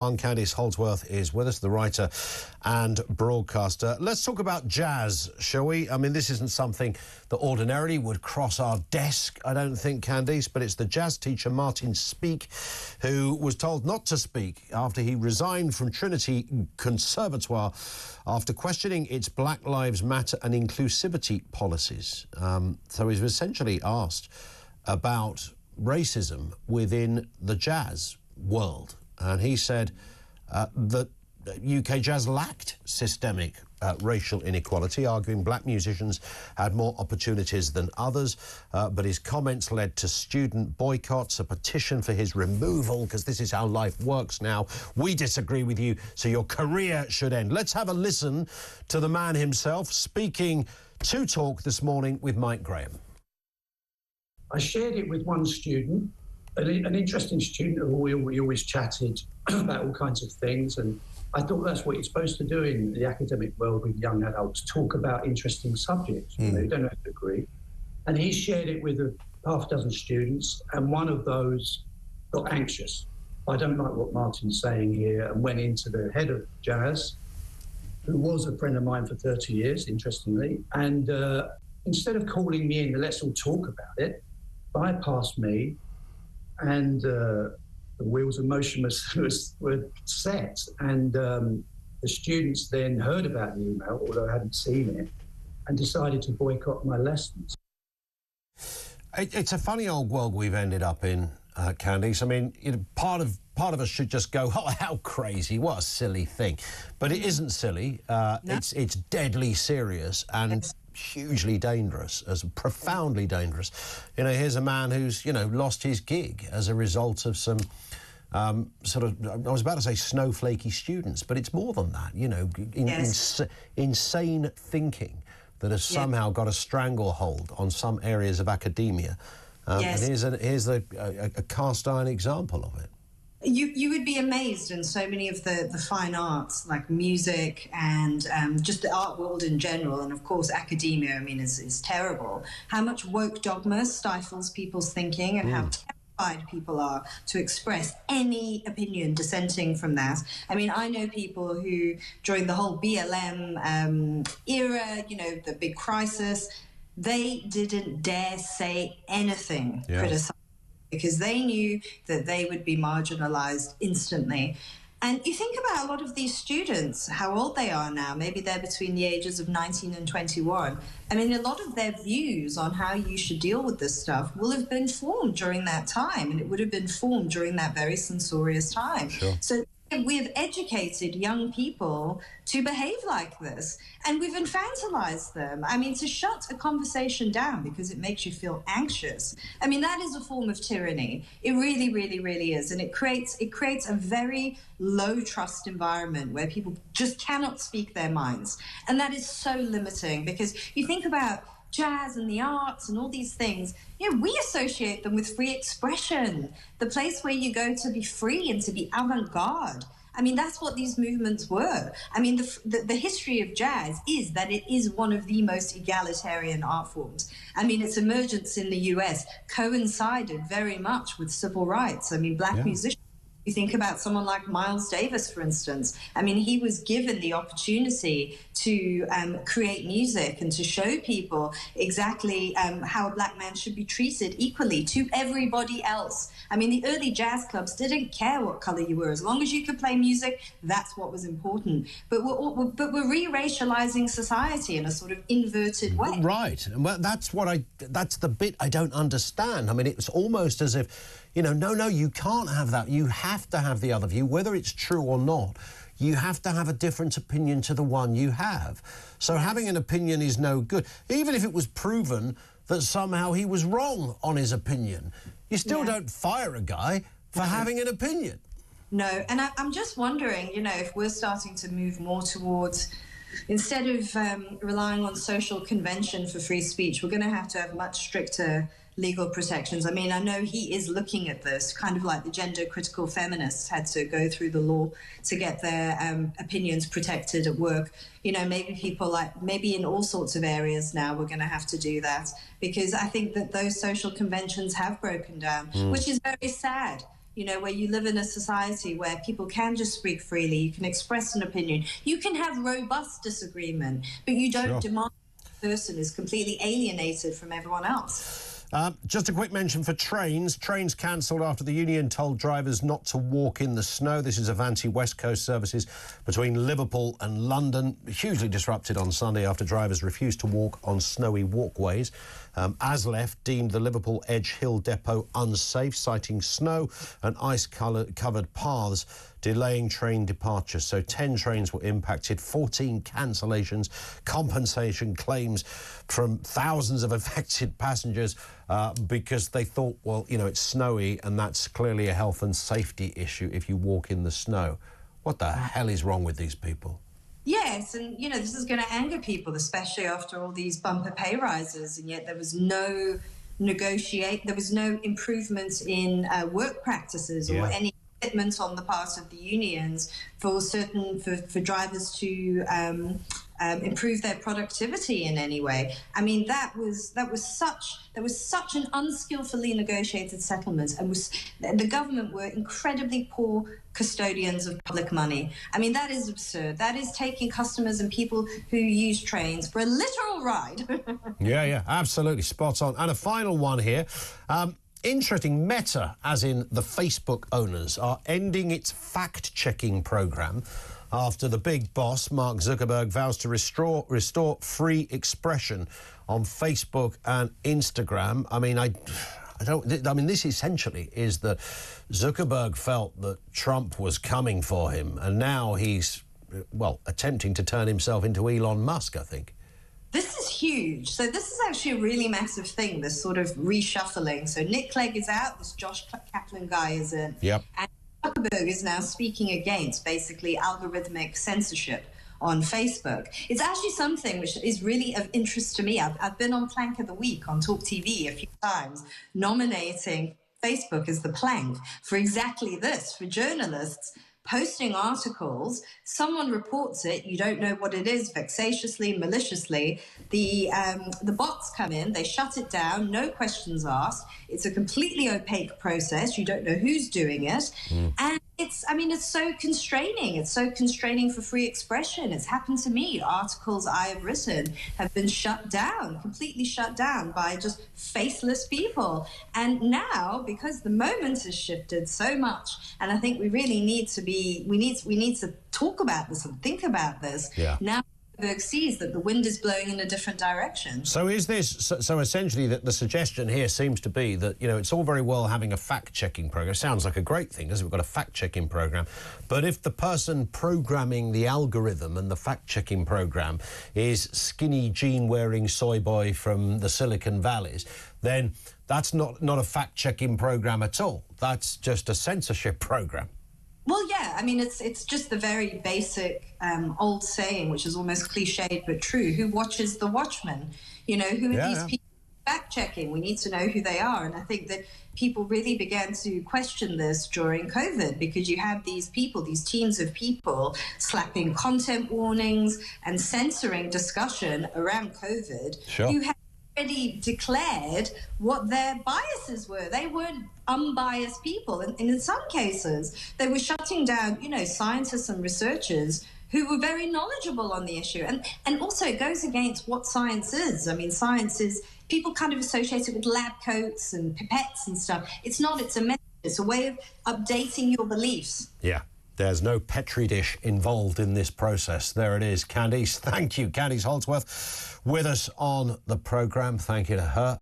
Candice Holdsworth is with us, the writer and broadcaster. Let's talk about jazz, shall we? I mean, this isn't something that ordinarily would cross our desk, I don't think, Candice, but it's the jazz teacher, Martin Speake, who was told not to speak after he resigned from Trinity Conservatoire after questioning its Black Lives Matter and inclusivity policies. So he was essentially asked about racism within the jazz world. And he said that UK jazz lacked systemic racial inequality, arguing black musicians had more opportunities than others. But his comments led to student boycotts, a petition for his removal, because this is how life works now. We disagree with you, so your career should end. Let's have a listen to the man himself speaking to Talk this morning with Mike Graham. I shared it with one student, an interesting student who we always chatted about all kinds of things, and I thought that's what you're supposed to do in the academic world with young adults, talk about interesting subjects. You know, you don't have to agree. And he shared it with a half dozen students, and one of those got anxious. I don't like what Martin's saying here, and went into the head of jazz, who was a friend of mine for 30 years, interestingly, and instead of calling me in, let's all talk about it, bypassed me, and the wheels of motion were set. And the students then heard about the email, although I hadn't seen it, and decided to boycott my lessons. It's a funny old world we've ended up in, Candice. I mean, you know, part of us should just go, oh, how crazy, what a silly thing. But it isn't silly. No. It's deadly serious and hugely dangerous, as profoundly dangerous. You know, here's a man who's, you know, lost his gig as a result of some sort of, I was about to say snowflakey students, but it's more than that, you know, insane thinking that has somehow got a stranglehold on some areas of academia. And here's a cast iron example of it. You would be amazed in so many of the fine arts, like music and just the art world in general, and of course academia, I mean, is terrible, how much woke dogma stifles people's thinking and how terrified people are to express any opinion dissenting from that. I mean, I know people who, during the whole BLM era, you know, the big crisis, they didn't dare say anything criticizing, because they knew that they would be marginalized instantly. And you think about a lot of these students, how old they are now, maybe they're between the ages of 19 and 21. I mean, a lot of their views on how you should deal with this stuff will have been formed during that time, and it would have been formed during that very censorious time. Sure. So we've educated young people to behave like this, and we've infantilized them. I mean, to shut a conversation down because it makes you feel anxious, I mean, that is a form of tyranny. It really, really, really is. And it creates a very low trust environment where people just cannot speak their minds. And that is so limiting, because you think about jazz and the arts and all these things, you know, we associate them with free expression, the place where you go to be free and to be avant-garde. I mean, that's what these movements were. I mean, the history of jazz is that it is one of the most egalitarian art forms. I mean, its emergence in the US coincided very much with civil rights. I mean, black musicians, you think about someone like Miles Davis, for instance. I mean, he was given the opportunity to create music and to show people exactly how a black man should be treated equally to everybody else. I mean, the early jazz clubs didn't care what color you were. As long as you could play music, that's what was important. But we're re-racializing society in a sort of inverted way. Right. Well, that's the bit I don't understand. I mean, it's almost as if, you know, no, you can't have that. You have to have the other view, whether it's true or not. You have to have a different opinion to the one you have. So having an opinion is no good. Even if it was proven that somehow he was wrong on his opinion, you still don't fire a guy for having an opinion. No, and I'm just wondering, you know, if we're starting to move more towards, instead of relying on social convention for free speech, we're going to have much stricter legal protections. I mean, I know he is looking at this, kind of like the gender critical feminists had to go through the law to get their opinions protected at work. You know, maybe in all sorts of areas now we're going to have to do that, because I think that those social conventions have broken down, which is very sad. you know, where you live in a society where people can just speak freely, you can express an opinion, you can have robust disagreement, but you don't demand the person is completely alienated from everyone else. Just a quick mention for trains. Trains cancelled after the union told drivers not to walk in the snow. This is Avanti West Coast services between Liverpool and London. Hugely disrupted on Sunday after drivers refused to walk on snowy walkways. ASLEF deemed the Liverpool Edge Hill depot unsafe, citing snow and ice-covered paths, delaying train departure. So 10 trains were impacted, 14 cancellations, compensation claims from thousands of affected passengers because they thought, well, you know, it's snowy and that's clearly a health and safety issue if you walk in the snow. What the hell is wrong with these people? Yes, and, you know, this is going to anger people, especially after all these bumper pay rises, and yet there was no there was no improvement in work practices or any commitment on the part of the unions for drivers to improve their productivity in any way. I mean, that was such an unskillfully negotiated settlement, and the government were incredibly poor custodians of public money. I mean, that is absurd. That is taking customers and people who use trains for a literal ride. Yeah, absolutely spot on. And a final one here. Interesting, Meta, as in the Facebook owners, are ending its fact-checking program after the big boss, Mark Zuckerberg, vows to restore free expression on Facebook and Instagram. I mean, this essentially is that Zuckerberg felt that Trump was coming for him, and now he's, well, attempting to turn himself into Elon Musk, I think. This is huge. So this is actually a really massive thing, this sort of reshuffling. So Nick Clegg is out, this Josh Kaplan guy is in. Yep. And Zuckerberg is now speaking against, basically, algorithmic censorship on Facebook. It's actually something which is really of interest to me. I've been on Plank of the Week on talkTV a few times, nominating Facebook as the plank for exactly this, for journalists posting articles, someone reports it, you don't know what it is, vexatiously, maliciously, the bots come in, they shut it down, no questions asked, it's a completely opaque process, you don't know who's doing it, and it's so constraining. It's so constraining for free expression. It's happened to me. Articles I have written have been shut down, completely shut down by just faceless people. And now, because the moment has shifted so much, and I think we really need to we need to talk about this and think about this. Yeah. Now Zuckerberg sees that the wind is blowing in a different direction. So is this, so essentially that the suggestion here seems to be that, you know, it's all very well having a fact-checking program. It sounds like a great thing, doesn't it? We've got a fact-checking program. But if the person programming the algorithm and the fact-checking program is skinny jean-wearing soy boy from the Silicon Valleys, then that's not a fact-checking program at all. That's just a censorship program. Well, yeah, I mean, it's just the very basic old saying, which is almost cliched but true. Who watches the watchmen? You know, who are these people fact-checking? We need to know who they are. And I think that people really began to question this during COVID, because you had these people, these teams of people slapping content warnings and censoring discussion around COVID, who had already declared what their biases were. They weren't unbiased people, and in some cases they were shutting down, you know, scientists and researchers who were very knowledgeable on the issue. And also it goes against what science is. I mean, science is, people kind of associate it with lab coats and pipettes and stuff. It's not, it's a method, it's a way of updating your beliefs. Yeah. There's no Petri dish involved in this process. There it is. Candice, thank you. Candice Holdsworth with us on the programme. Thank you to her.